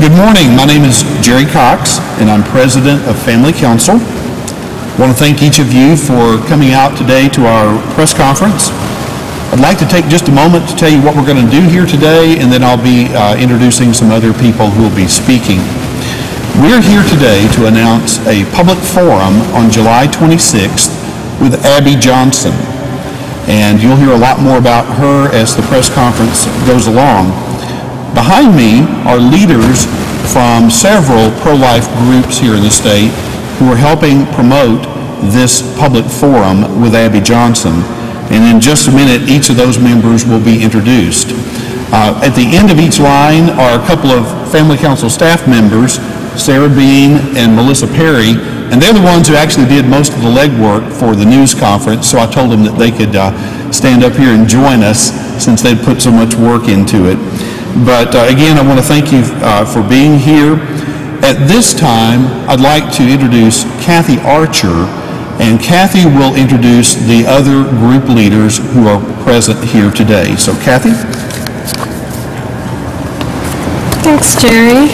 Good morning. My name is Jerry Cox, and I'm president of Family Council. I want to thank each of you for coming out today to our press conference. I'd like to take just a moment to tell you what we're going to do here today, and then I'll be introducing some other people who will be speaking. We're here today to announce a public forum on July 26th with Abby Johnson, and you'll hear a lot more about her as the press conference goes along. Behind me are leaders from several pro-life groups here in the state who are helping promote this public forum with Abby Johnson. And in just a minute, each of those members will be introduced. At the end of each line are a couple of Family Council staff members, Sarah Bean and Melissa Perry, and they're the ones who actually did most of the legwork for the news conference, so I told them that they could stand up here and join us since they'd put so much work into it. But again, I want to thank you for being here. At this time, I'd like to introduce Kathy Archer, and Kathy will introduce the other group leaders who are present here today. So Kathy? Thanks, Jerry.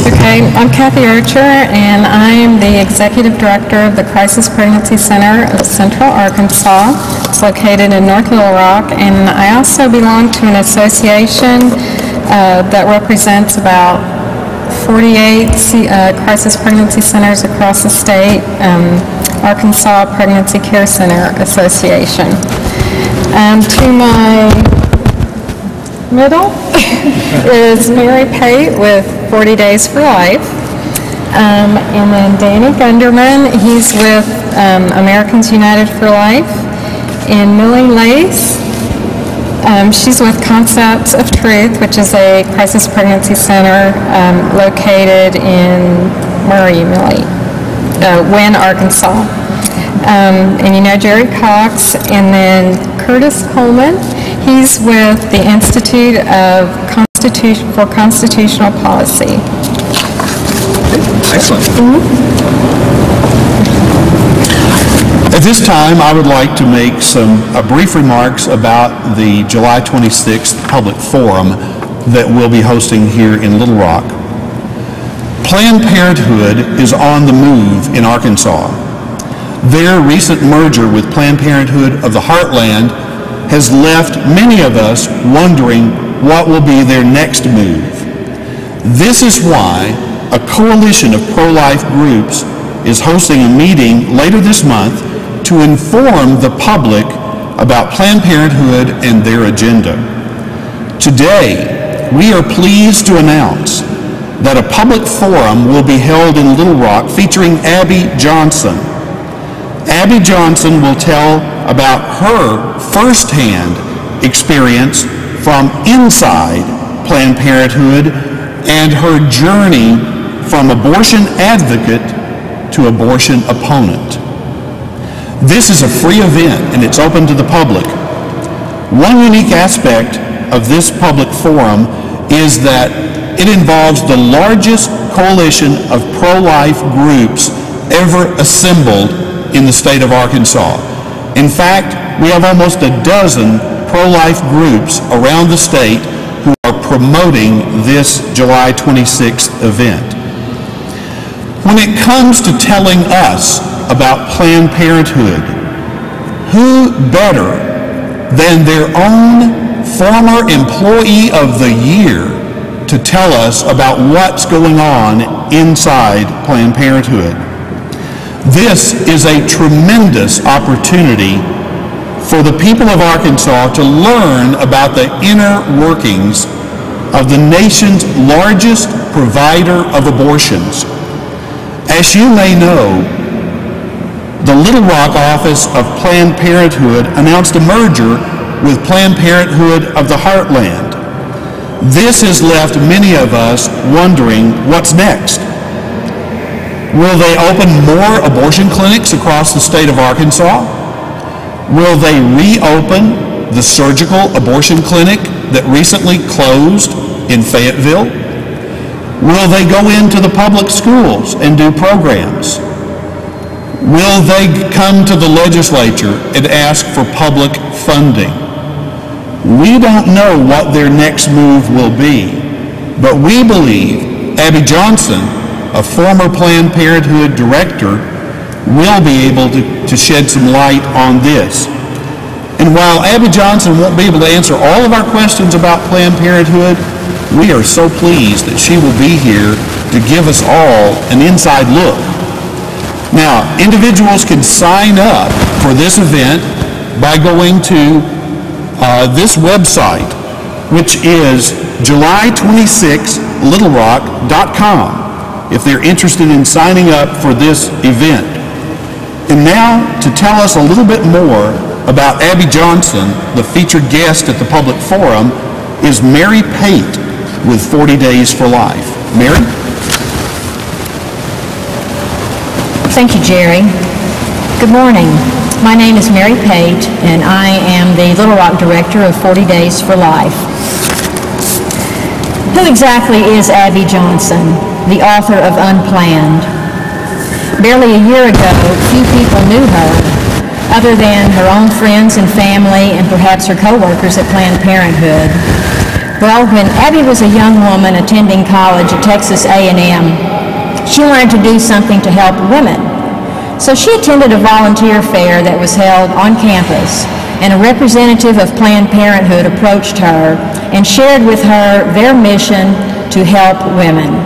Okay, I'm Kathy Archer, and I'm the Executive Director of the Crisis Pregnancy Center of Central Arkansas. It's located in North Little Rock, and I also belong to an association that represents about 48 crisis pregnancy centers across the state, Arkansas Pregnancy Care Center Association. To my middle is Mary Pate with 40 Days for Life. And then Danny Gunderman, he's with Americans United for Life. And Millie Lace, she's with Concepts of Truth, which is a crisis pregnancy center located in, where are you, Millie? Wynne, Arkansas. And you know Jerry Cox, and then Curtis Coleman. He's with the Institute for Constitutional Policy. Excellent. At this time, I would like to make some brief remarks about the July 26th public forum that we'll be hosting here in Little Rock. Planned Parenthood is on the move in Arkansas. Their recent merger with Planned Parenthood of the Heartland has left many of us wondering what will be their next move. This is why a coalition of pro-life groups is hosting a meeting later this month to inform the public about Planned Parenthood and their agenda. Today, we are pleased to announce that a public forum will be held in Little Rock featuring Abby Johnson. Abby Johnson will tell about her firsthand experience from inside Planned Parenthood and her journey from abortion advocate to abortion opponent. This is a free event and it's open to the public. One unique aspect of this public forum is that it involves the largest coalition of pro-life groups ever assembled in the state of Arkansas. In fact, we have almost a dozen pro-life groups around the state who are promoting this July 26th event. When it comes to telling us about Planned Parenthood, who better than their own former Employee of the Year to tell us about what's going on inside Planned Parenthood? This is a tremendous opportunity for the people of Arkansas to learn about the inner workings of the nation's largest provider of abortions. As you may know, the Little Rock office of Planned Parenthood announced a merger with Planned Parenthood of the Heartland. This has left many of us wondering what's next. Will they open more abortion clinics across the state of Arkansas? Will they reopen the surgical abortion clinic that recently closed in Fayetteville? Will they go into the public schools and do programs? Will they come to the legislature and ask for public funding? We don't know what their next move will be, But we believe Abby Johnson, a former Planned Parenthood director, will be able to shed some light on this. And while Abby Johnson won't be able to answer all of our questions about Planned Parenthood, we are so pleased that she will be here to give us all an inside look. Now, individuals can sign up for this event by going to this website, which is July26littlerock.com, if they're interested in signing up for this event. And now, to tell us a little bit more about Abby Johnson, the featured guest at the public forum, is Mary Pate with 40 Days for Life. Mary? Thank you, Jerry. Good morning. My name is Mary Pate, and I am the Little Rock Director of 40 Days for Life. Who exactly is Abby Johnson, the author of Unplanned? Barely a year ago, few people knew her, other than her own friends and family and perhaps her co-workers at Planned Parenthood. Well, when Abby was a young woman attending college at Texas A&M, she wanted to do something to help women. So she attended a volunteer fair that was held on campus, and a representative of Planned Parenthood approached her and shared with her their mission to help women.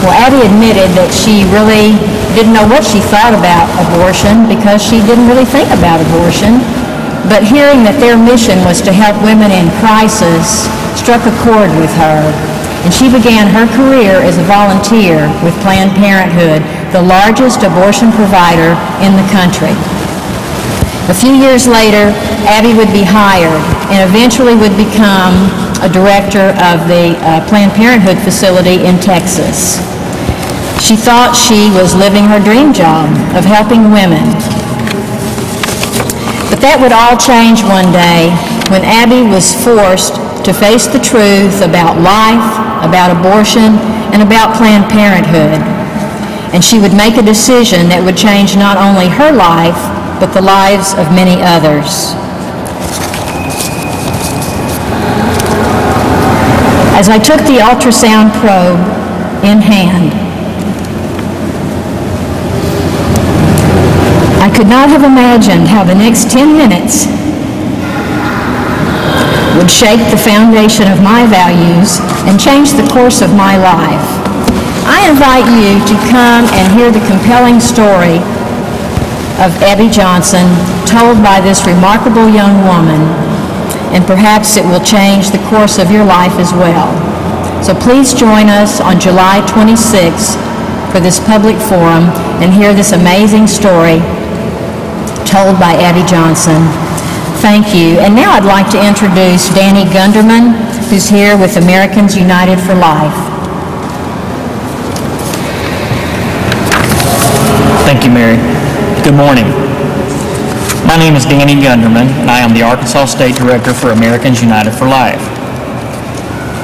Well, Abby admitted that she really didn't know what she thought about abortion because she didn't really think about abortion, but hearing that their mission was to help women in crisis struck a chord with her, and she began her career as a volunteer with Planned Parenthood, the largest abortion provider in the country. A few years later, Abby would be hired and eventually would become a director of the Planned Parenthood facility in Texas. She thought she was living her dream job of helping women. But that would all change one day when Abby was forced to face the truth about life, about abortion, and about Planned Parenthood. And she would make a decision that would change not only her life, but the lives of many others. As I took the ultrasound probe in hand, I could not have imagined how the next 10 minutes would shake the foundation of my values and change the course of my life. I invite you to come and hear the compelling story of Abby Johnson told by this remarkable young woman, and perhaps it will change the course of your life as well. So please join us on July 26th for this public forum and hear this amazing story told by Abby Johnson. Thank you. And now I'd like to introduce Danny Gunderman, who's here with Americans United for Life. Thank you, Mary. Good morning. My name is Danny Gunderman, and I am the Arkansas State Director for Americans United for Life.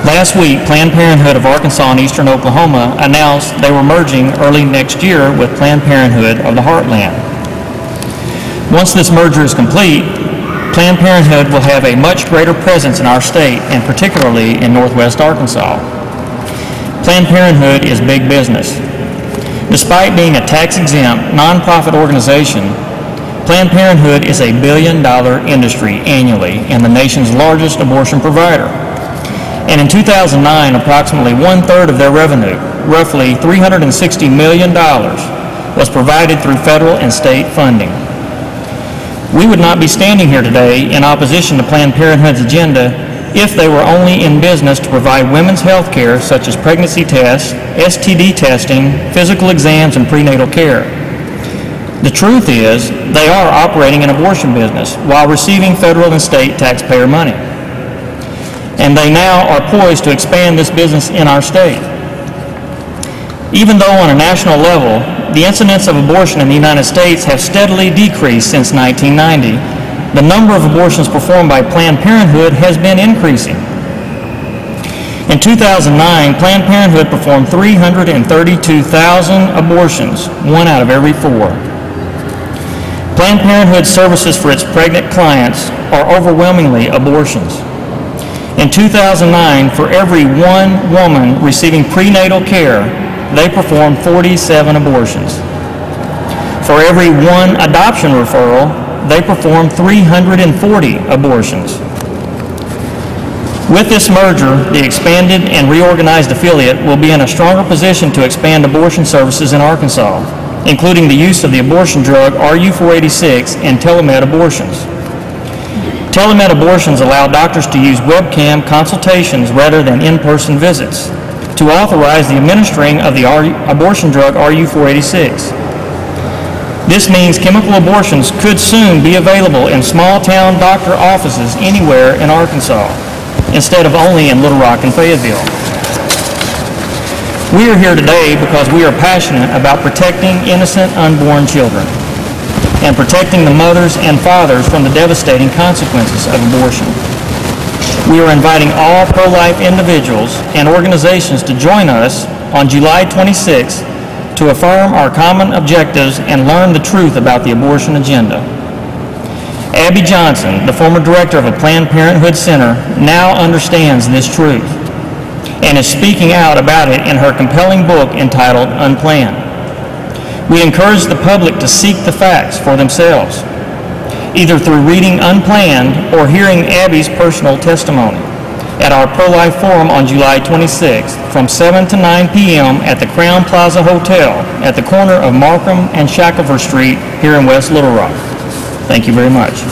Last week, Planned Parenthood of Arkansas and Eastern Oklahoma announced they were merging early next year with Planned Parenthood of the Heartland. Once this merger is complete, Planned Parenthood will have a much greater presence in our state, and particularly in Northwest Arkansas. Planned Parenthood is big business. Despite being a tax-exempt, nonprofit organization, Planned Parenthood is a billion-dollar industry annually and the nation's largest abortion provider. And in 2009, approximately one-third of their revenue, roughly $360 million, was provided through federal and state funding. We would not be standing here today in opposition to Planned Parenthood's agenda if they were only in business to provide women's health care such as pregnancy tests, STD testing, physical exams, and prenatal care. The truth is, they are operating an abortion business while receiving federal and state taxpayer money. And they now are poised to expand this business in our state. Even though on a national level, the incidence of abortion in the United States have steadily decreased since 1990, the number of abortions performed by Planned Parenthood has been increasing. In 2009, Planned Parenthood performed 332,000 abortions, 1 out of every 4. Planned Parenthood services for its pregnant clients are overwhelmingly abortions. In 2009, for every one woman receiving prenatal care, they performed 47 abortions. For every one adoption referral, they performed 340 abortions. With this merger, the expanded and reorganized affiliate will be in a stronger position to expand abortion services in Arkansas, including the use of the abortion drug RU-486 and telemed abortions. Telemed abortions allow doctors to use webcam consultations rather than in-person visits to authorize the administering of the abortion drug RU-486. This means chemical abortions could soon be available in small-town doctor offices anywhere in Arkansas, instead of only in Little Rock and Fayetteville. We are here today because we are passionate about protecting innocent unborn children and protecting the mothers and fathers from the devastating consequences of abortion. We are inviting all pro-life individuals and organizations to join us on July 26th to affirm our common objectives and learn the truth about the abortion agenda. Abby Johnson, the former director of a Planned Parenthood center, now understands this truth and is speaking out about it in her compelling book entitled Unplanned. We encourage the public to seek the facts for themselves, either through reading Unplanned or hearing Abby's personal testimony at our pro-life forum on July 26th from 7 to 9 p.m. at the Crowne Plaza Hotel at the corner of Markham and Shackelford Street here in West Little Rock. Thank you very much.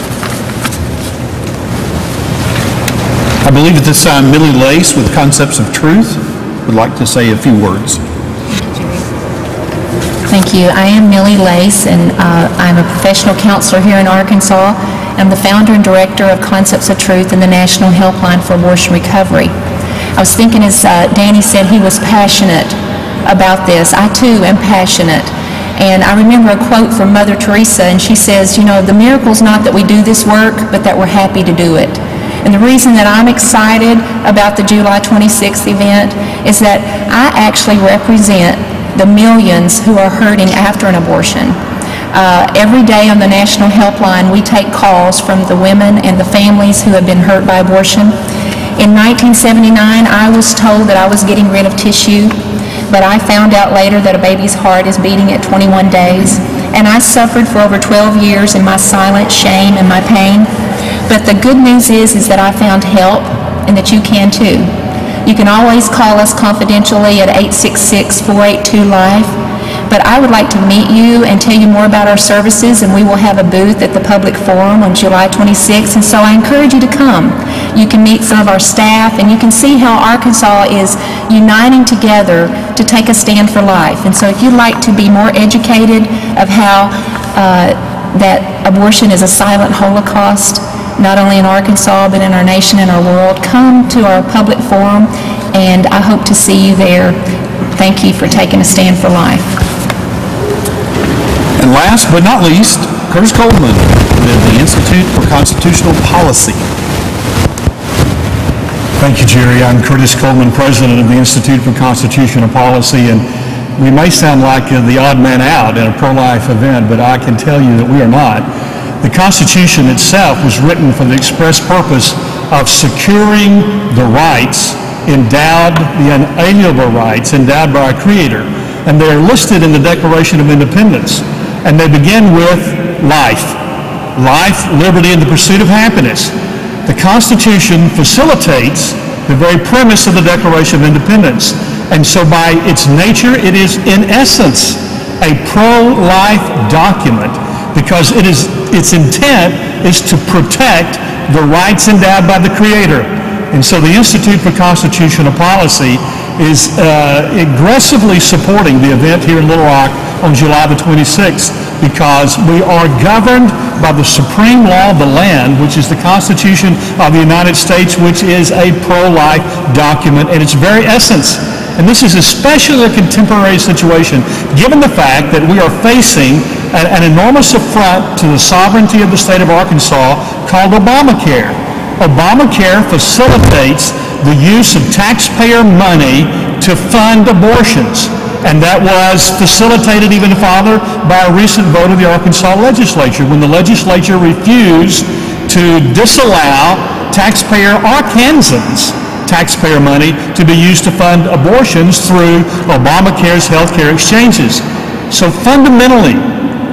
I believe at this time Millie Lace with Concepts of Truth would like to say a few words. Thank you. I am Millie Lace, and I'm a professional counselor here in Arkansas. I'm the founder and director of Concepts of Truth and the National Helpline for Abortion Recovery. I was thinking as Danny said he was passionate about this. I too am passionate. And I remember a quote from Mother Teresa, and she says, you know, the miracle's not that we do this work, but that we're happy to do it. And the reason that I'm excited about the July 26th event is that I actually represent the millions who are hurting after an abortion. Every day on the National Helpline, we take calls from the women and the families who have been hurt by abortion. In 1979, I was told that I was getting rid of tissue, but I found out later that a baby's heart is beating at 21 days. And I suffered for over 12 years in my silent shame and my pain. But the good news is that I found help, and that you can too. You can always call us confidentially at 866-482-LIFE. But I would like to meet you and tell you more about our services, and we will have a booth at the public forum on July 26th, and so I encourage you to come. You can meet some of our staff, and you can see how Arkansas is uniting together to take a stand for life. And so if you'd like to be more educated of how that abortion is a silent Holocaust, not only in Arkansas, but in our nation and our world, come to our public forum, and I hope to see you there. Thank you for taking a stand for life. And last but not least, Curtis Coleman with the Institute for Constitutional Policy. Thank you, Jerry. I'm Curtis Coleman, president of the Institute for Constitutional Policy, and we may sound like the odd man out in a pro-life event, but I can tell you that we are not. The Constitution itself was written for the express purpose of securing the rights endowed, the unalienable rights endowed by our Creator. And they are listed in the Declaration of Independence. And they begin with life. Life, liberty, and the pursuit of happiness. The Constitution facilitates the very premise of the Declaration of Independence. And so by its nature, it is in essence a pro-life document, because its intent is to protect the rights endowed by the Creator. And so the Institute for Constitutional Policy is aggressively supporting the event here in Little Rock on July the 26th, because we are governed by the supreme law of the land, which is the Constitution of the United States, which is a pro-life document in its very essence. And this is especially a contemporary situation, given the fact that we are facing an enormous affront to the sovereignty of the state of Arkansas called Obamacare. Obamacare facilitates the use of taxpayer money to fund abortions. And that was facilitated even farther by a recent vote of the Arkansas legislature, when the legislature refused to disallow taxpayer Arkansans' taxpayer money to be used to fund abortions through Obamacare's health care exchanges. So fundamentally,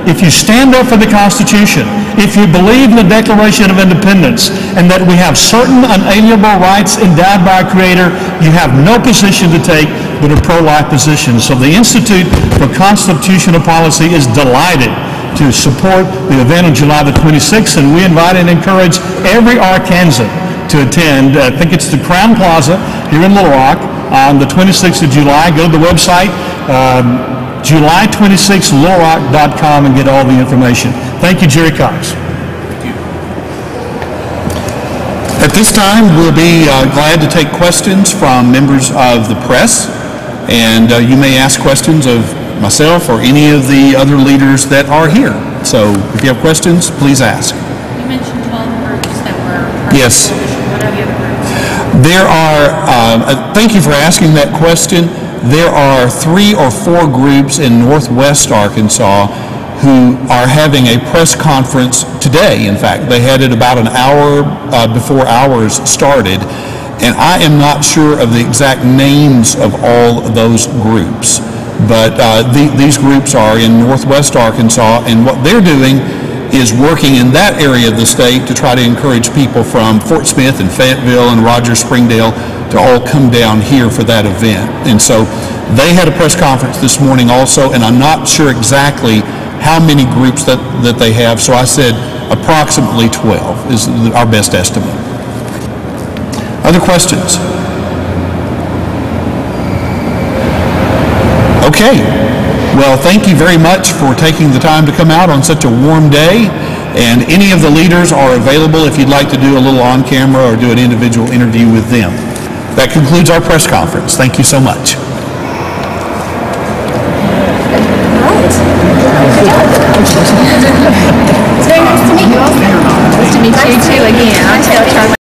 if you stand up for the Constitution, if you believe in the Declaration of Independence, and that we have certain unalienable rights endowed by our Creator, you have no position to take but a pro-life position. So the Institute for Constitutional Policy is delighted to support the event on July the 26th, and we invite and encourage every Arkansan to attend. I think it's the Crowne Plaza here in Little Rock on the 26th of July. Go to the website, July26littlerock.com, and get all the information. Thank you, Jerry Cox. At this time, we'll be glad to take questions from members of the press, and you may ask questions of myself or any of the other leaders that are here. So if you have questions, please ask. You mentioned 12 groups that were part Yes. of the coalition. What are the other groups? There are, thank you for asking that question. There are 3 or 4 groups in Northwest Arkansas who are having a press conference today. In fact, they had it about an hour before ours started, and I am not sure of the exact names of all those groups. But these groups are in Northwest Arkansas, and what they're doing is working in that area of the state to try to encourage people from Fort Smith and Fayetteville and Rogers Springdale to all come down here for that event. And so they had a press conference this morning also, and I'm not sure exactly how many groups that they have, so I said approximately 12 is our best estimate. Other questions? Okay. Well, thank you very much for taking the time to come out on such a warm day, and any of the leaders are available if you'd like to do a little on-camera or do an individual interview with them. That concludes our press conference. Thank you so much. It's very nice to meet you all. Nice to meet you too again. I'll tell Charlie.